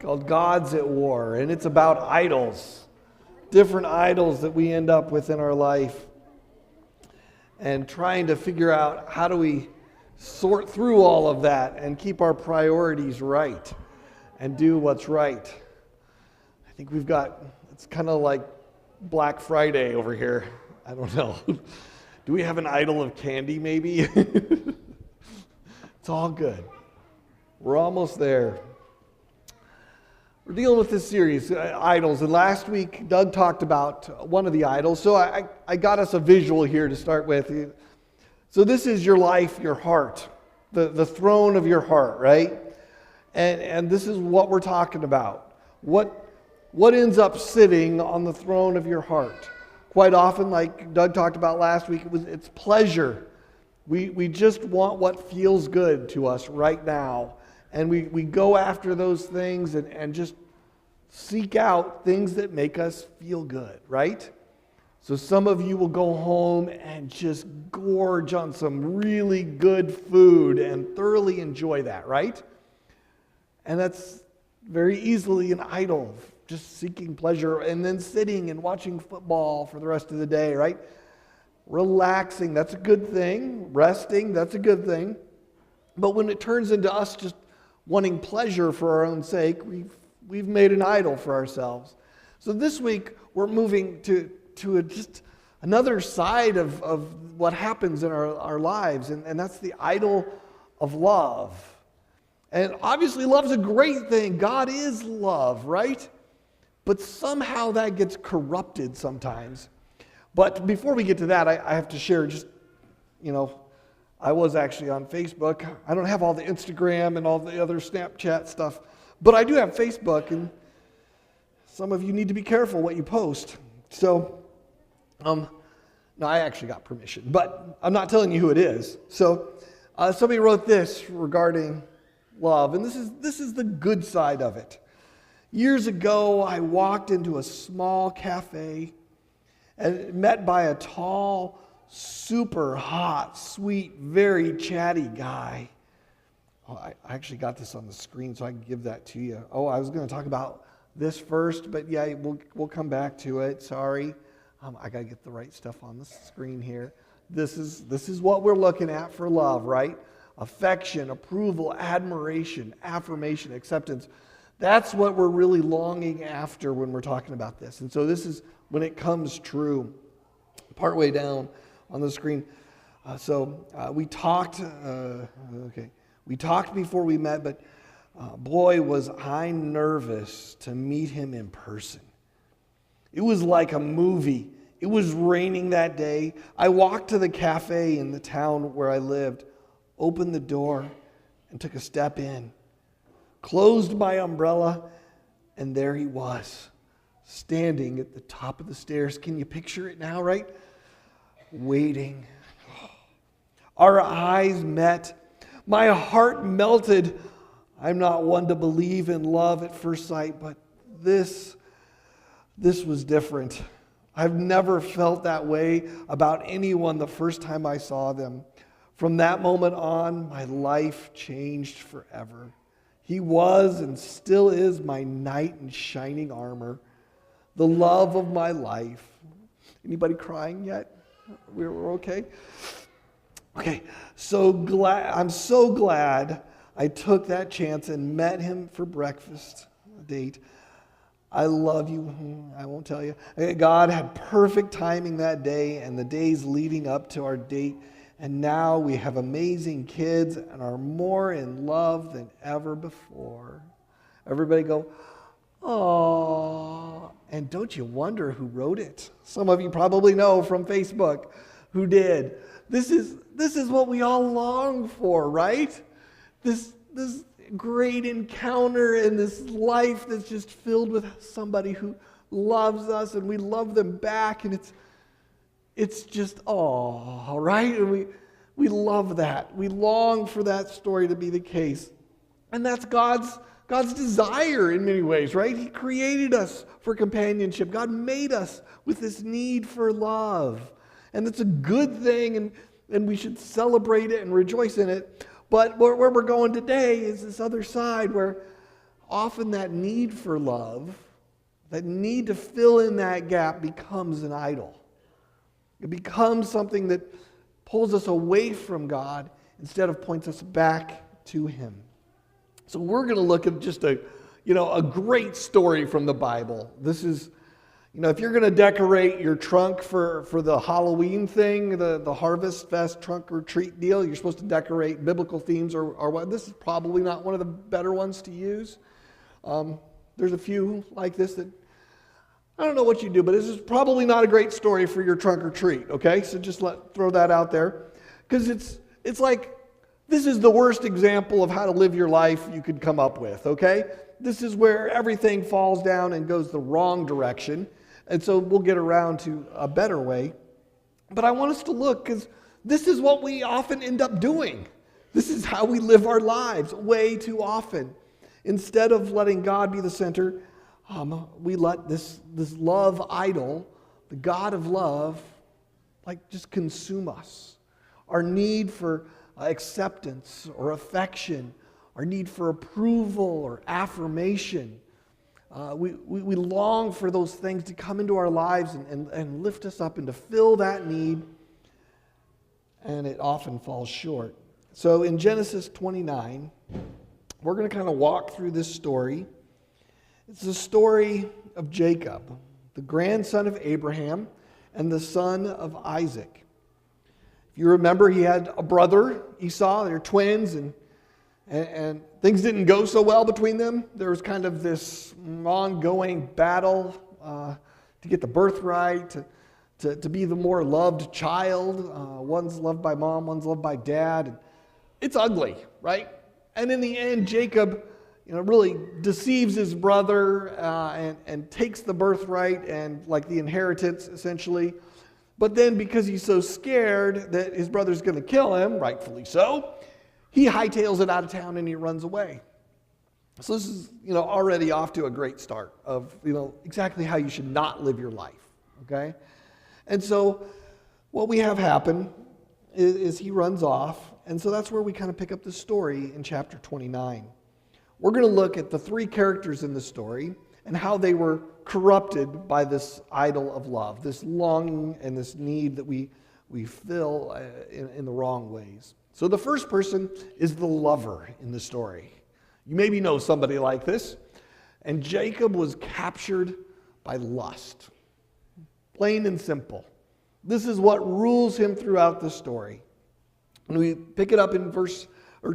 called Gods at War, and it's about idols, different idols that we end up with in our life, and trying to figure out how do we sort through all of that and keep our priorities right and do what's right. I think it's kind of like Black Friday over here. I don't know. Do we have an idol of candy maybe? It's all good. We're almost there. We're dealing with this series, idols, and last week Doug talked about one of the idols, so I got us a visual here to start with. So this is your life, your heart, the throne of your heart, right? And this is what we're talking about. What ends up sitting on the throne of your heart? Quite often, like Doug talked about last week, it's pleasure. We just want what feels good to us right now. And we go after those things and just seek out things that make us feel good, right? So some of you will go home and just gorge on some really good food and thoroughly enjoy that, right? And that's very easily an idol, just seeking pleasure and then sitting and watching football for the rest of the day, right? Relaxing, that's a good thing. Resting, that's a good thing. But when it turns into us just wanting pleasure for our own sake, we've made an idol for ourselves. So this week we're moving to just another side of what happens in our lives, and that's the idol of love. And obviously love's a great thing. God is love, right? But somehow that gets corrupted sometimes. But before we get to that, I have to share just, I was actually on Facebook. I don't have all the Instagram and all the other Snapchat stuff, but I do have Facebook, and some of you need to be careful what you post. So, no, I actually got permission, but I'm not telling you who it is. So, somebody wrote this regarding love, and this is the good side of it. Years ago, I walked into a small cafe and met by a tall, super hot, sweet, very chatty guy. Oh, I actually got this on the screen, so I can give that to you. Oh, I was going to talk about this first, but yeah, we'll come back to it. Sorry, I got to get the right stuff on the screen here. This is what we're looking at for love, right? Affection, approval, admiration, affirmation, acceptance. That's what we're really longing after when we're talking about this. And so this is when it comes true. Partway down on the screen. We talked. We talked before we met, but boy, was I nervous to meet him in person. It was like a movie. It was raining that day. I walked to the cafe in the town where I lived, opened the door, and took a step in. Closed my umbrella, and there he was, standing at the top of the stairs. Can you picture it now, right? Waiting. Our eyes met. My heart melted. I'm not one to believe in love at first sight, but this was different. I've never felt that way about anyone the first time I saw them. From that moment on, my life changed forever. He was and still is my knight in shining armor, the love of my life. Anybody crying yet? We're okay? Okay, I'm so glad I took that chance and met him for breakfast, a date. I love you, I won't tell you. God had perfect timing that day and the days leading up to our date, and now we have amazing kids and are more in love than ever before. Everybody go, "Aww." And don't you wonder who wrote it? Some of you probably know from Facebook who did. This is what we all long for, right? This great encounter and this life that's just filled with somebody who loves us and we love them back, and it's just all right, and we love that. We long for that story to be the case. And that's God's desire in many ways, right? He created us for companionship. God made us with this need for love. And it's a good thing, and we should celebrate it and rejoice in it. But where we're going today is this other side where often that need for love, that need to fill in that gap, becomes an idol. It becomes something that pulls us away from God instead of points us back to Him. So we're going to look at just a great story from the Bible. This is, if you're going to decorate your trunk for the Halloween thing, the Harvest Fest trunk or treat deal, you're supposed to decorate biblical themes or what. This is probably not one of the better ones to use. There's a few like this that, I don't know what you do, but this is probably not a great story for your trunk or treat, okay? So just throw that out there. Because it's like, this is the worst example of how to live your life you could come up with, okay? This is where everything falls down and goes the wrong direction. And so we'll get around to a better way. But I want us to look, because this is what we often end up doing. This is how we live our lives way too often. Instead of letting God be the center, we let this love idol, the God of love, just consume us. Our need for acceptance or affection, our need for approval or affirmation. We long for those things to come into our lives and lift us up and to fill that need, and it often falls short. So in Genesis 29, we're going to kind of walk through this story. It's the story of Jacob, the grandson of Abraham and the son of Isaac. If you remember, he had a brother, Esau. They're twins, and things didn't go so well between them. There was kind of this ongoing battle to get the birthright, to be the more loved child. One's loved by mom, one's loved by dad. It's ugly, right? And in the end, Jacob really deceives his brother and takes the birthright and the inheritance, essentially. But then because he's so scared that his brother's going to kill him, rightfully so, he hightails it out of town and he runs away. So this is, already off to a great start of, exactly how you should not live your life, okay? And so what we have happen is he runs off, and so that's where we kind of pick up the story in chapter 29. We're going to look at the three characters in the story and how they were corrupted by this idol of love, this longing and this need that we fill in the wrong ways. So the first person is the lover in the story. You maybe know somebody like this. And Jacob was captured by lust. Plain and simple. This is what rules him throughout the story. And we pick it up in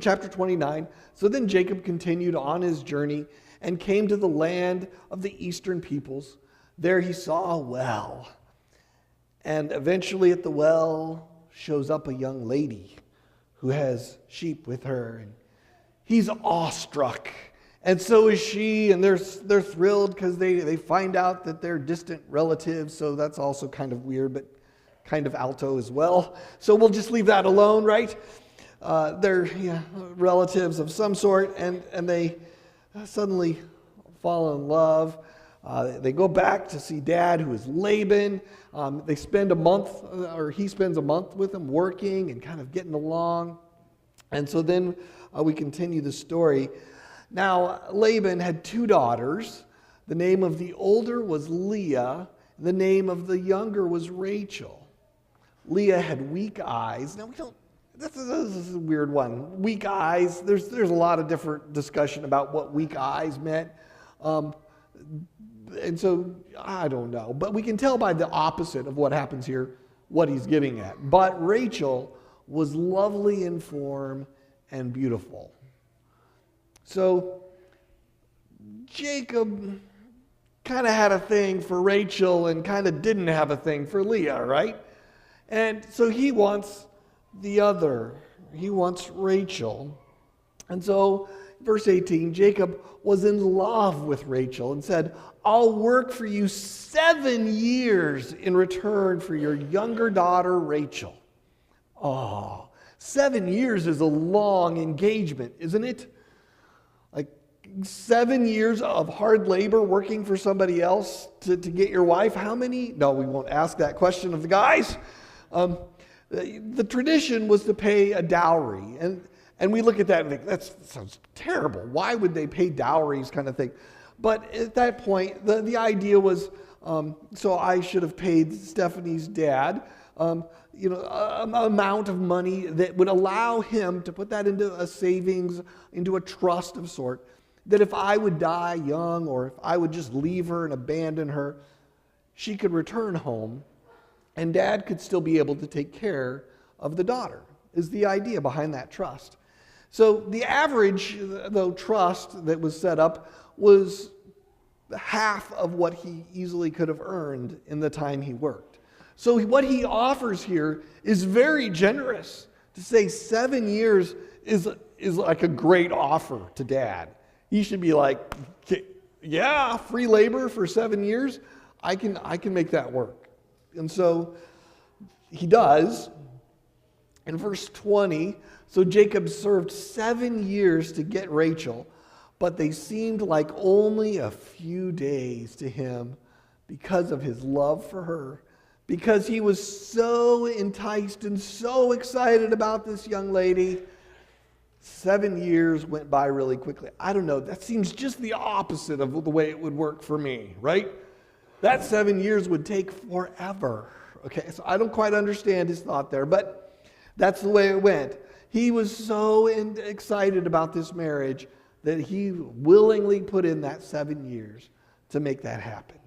chapter 29. So then Jacob continued on his journey and came to the land of the eastern peoples. There he saw a well. And eventually at the well shows up a young lady who has sheep with her. And he's awestruck. And so is she. And they're thrilled because they find out that they're distant relatives. So that's also kind of weird, but kind of alto as well. So we'll just leave that alone, right? They're relatives of some sort, and they suddenly fall in love. They go back to see Dad, who is Laban. They spend a month, or he spends a month with him working and kind of getting along. And so then we continue the story. Now, Laban had two daughters. The name of the older was Leah. The name of the younger was Rachel. Leah had weak eyes. Now, this is a weird one. Weak eyes. There's a lot of different discussion about what weak eyes meant. And so, I don't know. But we can tell by the opposite of what happens here what he's getting at. But Rachel was lovely in form and beautiful. So, Jacob kind of had a thing for Rachel and kind of didn't have a thing for Leah, right? And so he wants the other. He wants Rachel. And so, verse 18, Jacob was in love with Rachel and said, I'll work for you 7 years in return for your younger daughter, Rachel. Oh, 7 years is a long engagement, isn't it? 7 years of hard labor working for somebody else to get your wife. How many? No, we won't ask that question of the guys. The tradition was to pay a dowry. And we look at that and think, that sounds terrible. Why would they pay dowries kind of thing? But at that point, the idea was, so I should have paid Stephanie's dad, an amount of money that would allow him to put that into a savings, into a trust of sort, that if I would die young or if I would just leave her and abandon her, she could return home and dad could still be able to take care of the daughter, is the idea behind that trust. So the average, though, trust that was set up was half of what he easily could have earned in the time he worked. So what he offers here is very generous. To say 7 years is like a great offer to dad. He should be like, yeah, free labor for 7 years. I can make that work. And so he does. In verse 20, so Jacob served 7 years to get Rachel, but they seemed like only a few days to him because of his love for her, because he was so enticed and so excited about this young lady. 7 years went by really quickly. I don't know, that seems just the opposite of the way it would work for me, right? That 7 years would take forever. Okay, so I don't quite understand his thought there, but that's the way it went. He was so excited about this marriage that he willingly put in that 7 years to make that happen.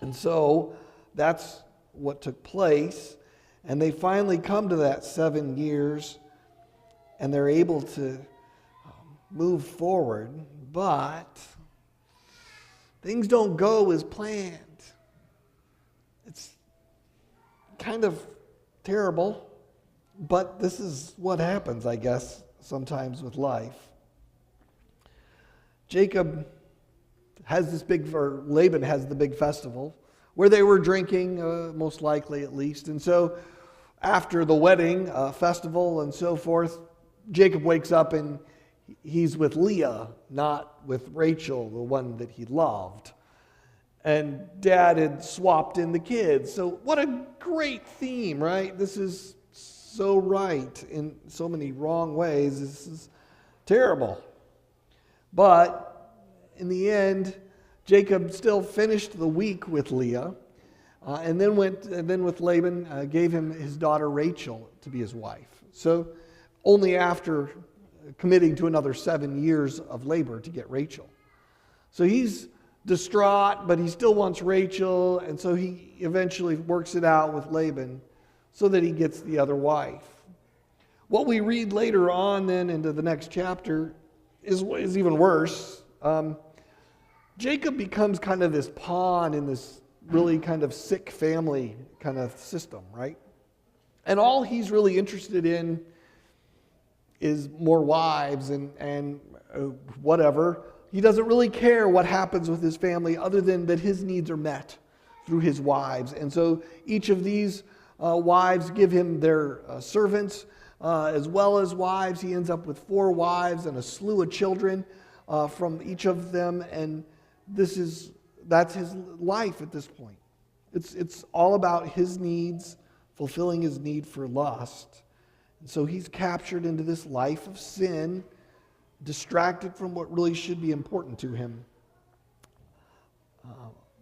And so that's what took place. And they finally come to that 7 years and they're able to move forward. But things don't go as planned. It's kind of terrible. But this is what happens, I guess, sometimes with life. Laban has the big festival where they were drinking, most likely at least. And so after the wedding festival and so forth, Jacob wakes up and he's with Leah, not with Rachel, the one that he loved. And dad had swapped in the kids. So what a great theme, right? This is so right in so many wrong ways. This is terrible. But in the end, Jacob still finished the week with Leah, and then with Laban, gave him his daughter Rachel to be his wife. So only after committing to another 7 years of labor to get Rachel. So he's distraught, but he still wants Rachel, and so he eventually works it out with Laban so that he gets the other wife. What we read later on then into the next chapter is even worse. Jacob becomes kind of this pawn in this really kind of sick family kind of system, right? And all he's really interested in is more wives and whatever. He doesn't really care what happens with his family other than that his needs are met through his wives. And so each of these wives give him their servants as well as wives. He ends up with 4 wives and a slew of children from each of them, and that's his life at this point. It's all about his needs, fulfilling his need for lust. And so he's captured into this life of sin, distracted from what really should be important to him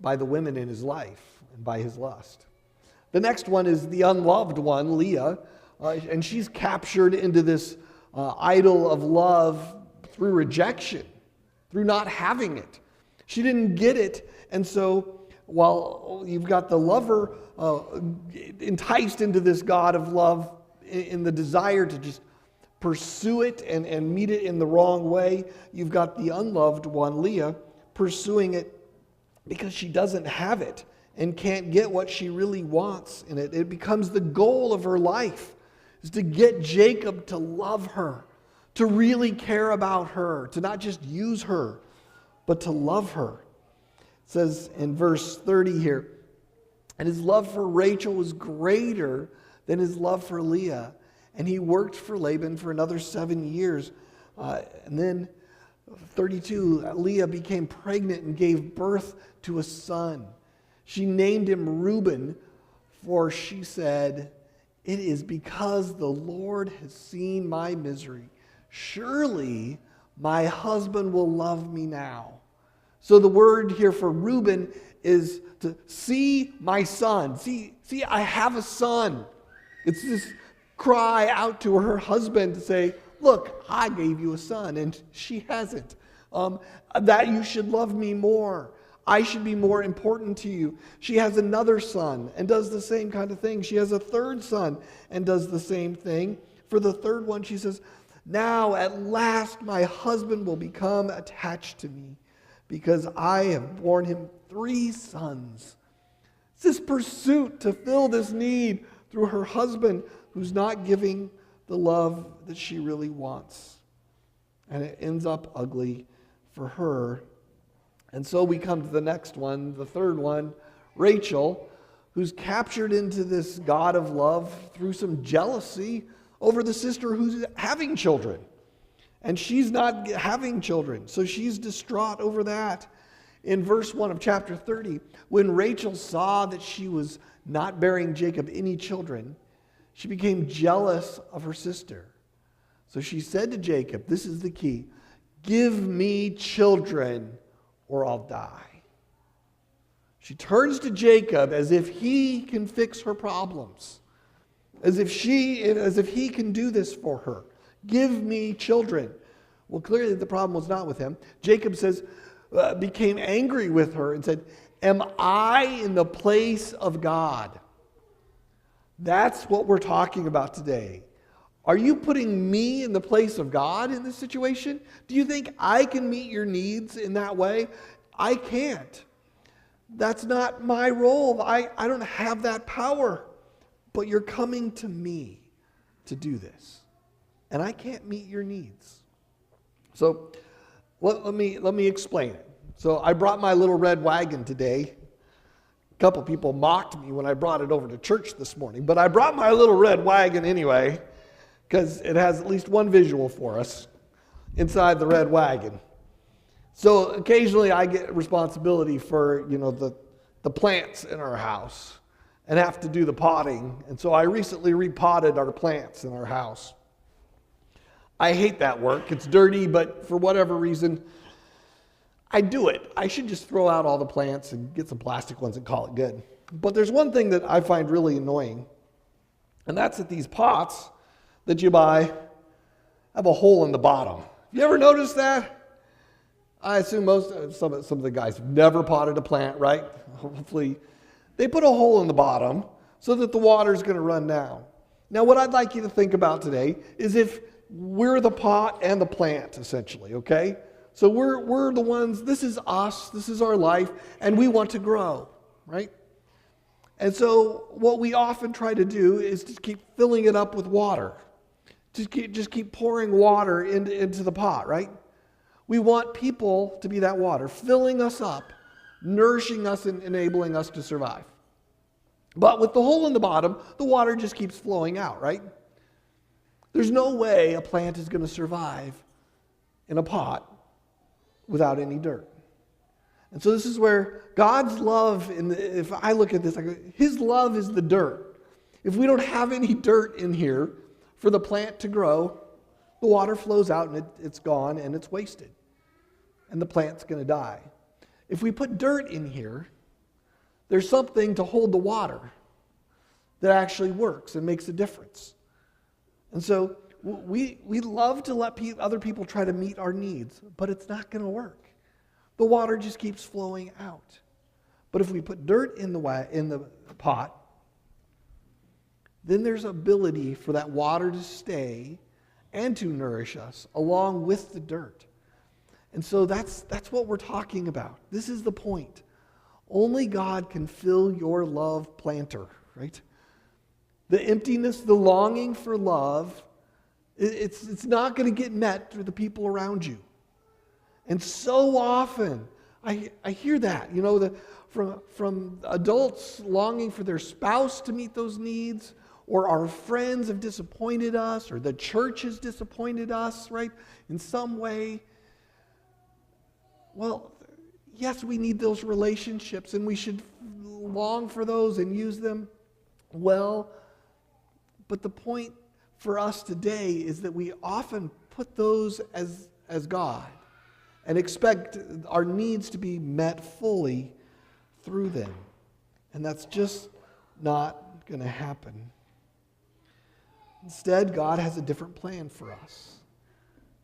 by the women in his life and by his lust. The next one is the unloved one, Leah, and she's captured into this idol of love through rejection, through not having it. She didn't get it, and so while you've got the lover enticed into this God of love in the desire to just pursue it and meet it in the wrong way, you've got the unloved one, Leah, pursuing it because she doesn't have it and can't get what she really wants in it. It becomes the goal of her life, is to get Jacob to love her, to really care about her, to not just use her, but to love her. It says in verse 30 here, and his love for Rachel was greater than his love for Leah, and he worked for Laban for another 7 years. And then 32, Leah became pregnant and gave birth to a son. She named him Ruben, for she said, "It is because the Lord has seen my misery, surely my husband will love me now. So the word here for Reuben is to see my son. See, I have a son. It's this cry out to her husband to say, look, I gave you a son, and she hasn't. That you should love me more. I should be more important to you. She has another son and does the same kind of thing. She has a third son and does the same thing. For the third one, she says, now at last my husband will become attached to me because I have borne him 3 sons. It's this pursuit to fill this need through her husband who's not giving the love that she really wants. And it ends up ugly for her. And so we come to the next one, the third one, Rachel, who's captured into this God of love through some jealousy over the sister who's having children. And she's not having children, so she's distraught over that. In verse 1 of chapter 30, when Rachel saw that she was not bearing Jacob any children, she became jealous of her sister. So she said to Jacob, this is the key, give me children or I'll die. She turns to Jacob as if he can fix her problems, as if he can do this for her. Give me children. Well, clearly the problem was not with him. Jacob became angry with her and said, am I in the place of God? That's what we're talking about today. Are you putting me in the place of God in this situation? Do you think I can meet your needs in that way? I can't. That's not my role. I don't have that power. But you're coming to me to do this. And I can't meet your needs. So let me explain it. So I brought my little red wagon today. A couple people mocked me when I brought it over to church this morning. But I brought my little red wagon anyway, because it has at least one visual for us inside the red wagon. So occasionally I get responsibility for, the plants in our house and have to do the potting. And so I recently repotted our plants in our house. I hate that work. It's dirty, but for whatever reason, I do it. I should just throw out all the plants and get some plastic ones and call it good. But there's one thing that I find really annoying, and that's that these pots that you buy have a hole in the bottom. You ever notice that? I assume some of the guys have never potted a plant, right? Hopefully, they put a hole in the bottom so that the water's going to run down. Now, what I'd like you to think about today is if we're the pot and the plant, essentially, okay? So we're the ones, this is us, this is our life, and we want to grow, right? And so what we often try to do is to keep filling it up with water. Just keep pouring water into the pot, right? We want people to be that water, filling us up, nourishing us and enabling us to survive. But with the hole in the bottom, the water just keeps flowing out, right? There's no way a plant is going to survive in a pot without any dirt. And so this is where God's love, if I look at this, I go, His love is the dirt. If we don't have any dirt in here for the plant to grow, the water flows out and it's gone and it's wasted. And the plant's going to die. If we put dirt in here, there's something to hold the water that actually works and makes a difference. And so we love to let other people try to meet our needs, but it's not going to work. The water just keeps flowing out. But if we put dirt in the pot, then there's ability for that water to stay and to nourish us along with the dirt. And so that's what we're talking about. This is the point. Only God can fill your love planter, right? The emptiness, the longing for love, it's not going to get met through the people around you. And so often, I hear that, from adults longing for their spouse to meet those needs, or our friends have disappointed us, or the church has disappointed us, right, in some way. Well, yes, we need those relationships, and we should long for those and use them well. But the point for us today is that we often put those as God and expect our needs to be met fully through them. And that's just not going to happen. Instead, God has a different plan for us.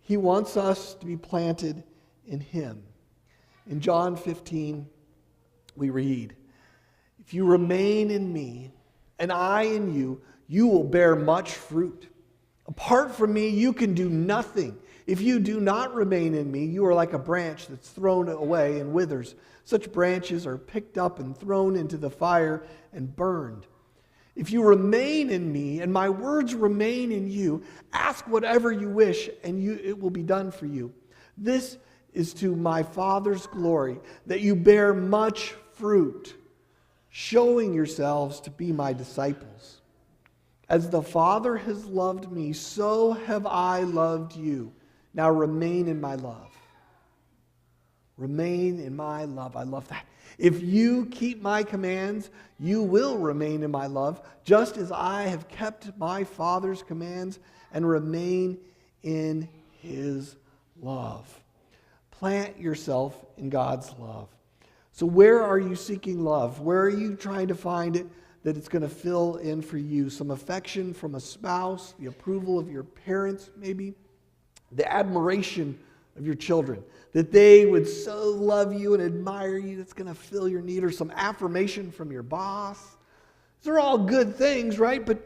He wants us to be planted in Him. In John 15, we read, "If you remain in me, and I in you, you will bear much fruit. Apart from me, you can do nothing. If you do not remain in me, you are like a branch that's thrown away and withers. Such branches are picked up and thrown into the fire and burned. If you remain in me, and my words remain in you, ask whatever you wish, and it will be done for you. This is to my Father's glory, that you bear much fruit, showing yourselves to be my disciples. As the Father has loved me, so have I loved you. Now remain in my love." Remain in my love. I love that. "If you keep my commands, you will remain in my love, just as I have kept my Father's commands and remain in His love." Plant yourself in God's love. So where are you seeking love? Where are you trying to find it that it's going to fill in for you? Some affection from a spouse, the approval of your parents maybe, the admiration of your children, that they would so love you and admire you that's going to fill your need, or some affirmation from your boss. These are all good things, right? But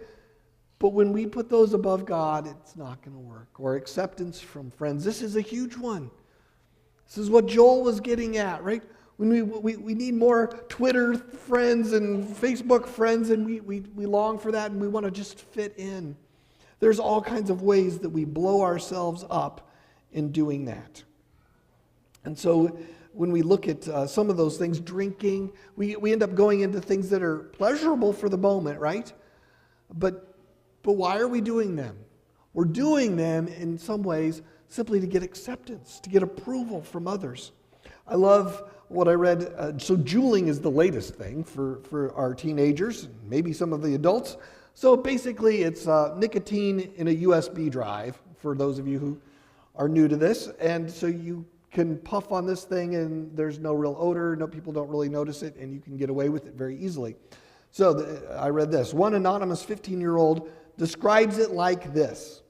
when we put those above God, it's not going to work. Or acceptance from friends. This is a huge one. This is what Joel was getting at, right? When we need more Twitter friends and Facebook friends, and we long for that, and we want to just fit in. There's all kinds of ways that we blow ourselves up in doing that. And so when we look at some of those things, drinking, we end up going into things that are pleasurable for the moment, right? But why are we doing them? We're doing them in some ways simply to get acceptance, to get approval from others. I love what I read. So juuling is the latest thing for our teenagers, maybe some of the adults. So basically it's nicotine in a USB drive, for those of you who are new to this. And so you can puff on this thing and there's no real odor, people don't really notice it, and you can get away with it very easily. So I read this. One anonymous 15-year-old describes it like this: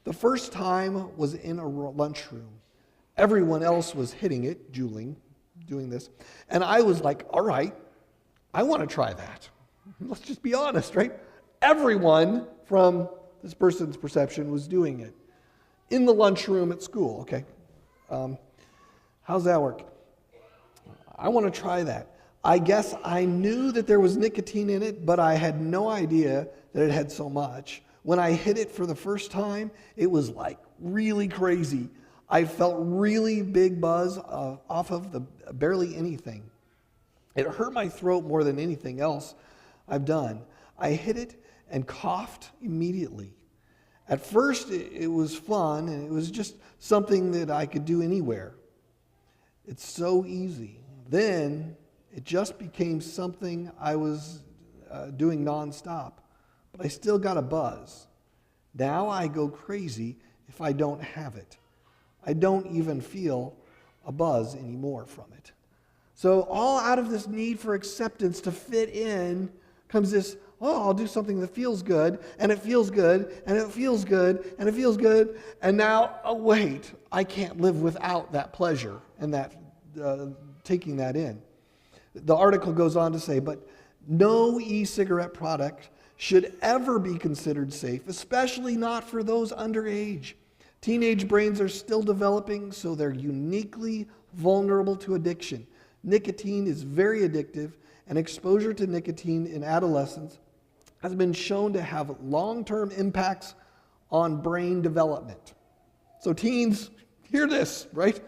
"The first time was in a lunchroom. Everyone else was hitting it, juuling, doing this. And I was like, all right, I want to try that." Let's just be honest, right? Everyone from this person's perception was doing it. In the lunchroom at school, okay. How's that work? I want to try that. I guess I knew that there was nicotine in it, but I had no idea that it had so much. When I hit it for the first time, it was like really crazy. I felt really big buzz off of barely anything. It hurt my throat more than anything else I've done. I hit it and coughed immediately. At first, it was fun, and it was just something that I could do anywhere. It's so easy. Then, it just became something I was doing nonstop. But I still got a buzz. Now I go crazy if I don't have it. I don't even feel a buzz anymore from it. So all out of this need for acceptance to fit in comes this, oh, I'll do something that feels good, and it feels good, and it feels good, and it feels good, and now, oh wait, I can't live without that pleasure and that taking that in. The article goes on to say, but no e-cigarette product should ever be considered safe, especially not for those underage. Teenage brains are still developing, so they're uniquely vulnerable to addiction. Nicotine is very addictive, and exposure to nicotine in adolescence has been shown to have long-term impacts on brain development. So teens, hear this, right?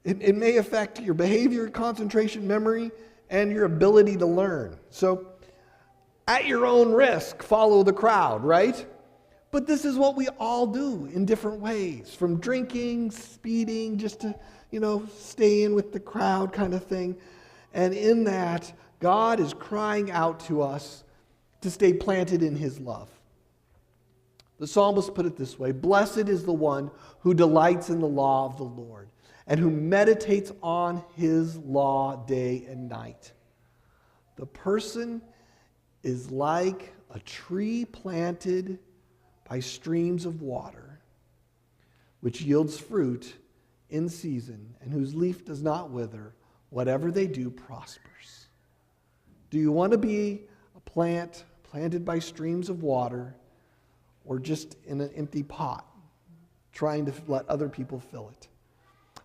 It may affect your behavior, concentration, memory, and your ability to learn. So at your own risk, follow the crowd, right? But this is what we all do in different ways, from drinking, speeding, just to, stay in with the crowd kind of thing. And in that, God is crying out to us to stay planted in His love. The psalmist put it this way: blessed is the one who delights in the law of the Lord and who meditates on his law day and night. The person is like a tree planted by streams of water, which yields fruit in season and whose leaf does not wither. Whatever they do prospers. Do you want to be a plant planted by streams of water, or just in an empty pot, trying to let other people fill it?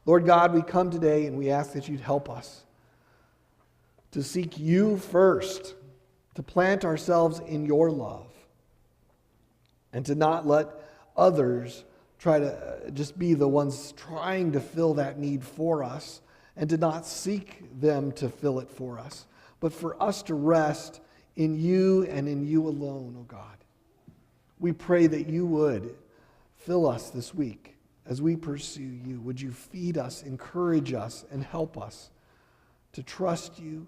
Lord God, we come today and we ask that you'd help us to seek you first, to plant ourselves in your love, and to not let others try to just be the ones trying to fill that need for us, and to not seek them to fill it for us, but for us to rest in you and in you alone, oh God. We pray that you would fill us this week as we pursue you. Would you feed us, encourage us, and help us to trust you,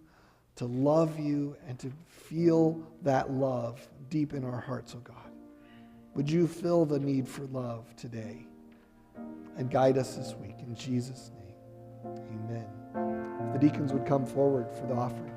to love you, and to feel that love deep in our hearts, oh God. Would you fill the need for love today and guide us this week in Jesus' name. Amen. If the deacons would come forward for the offering.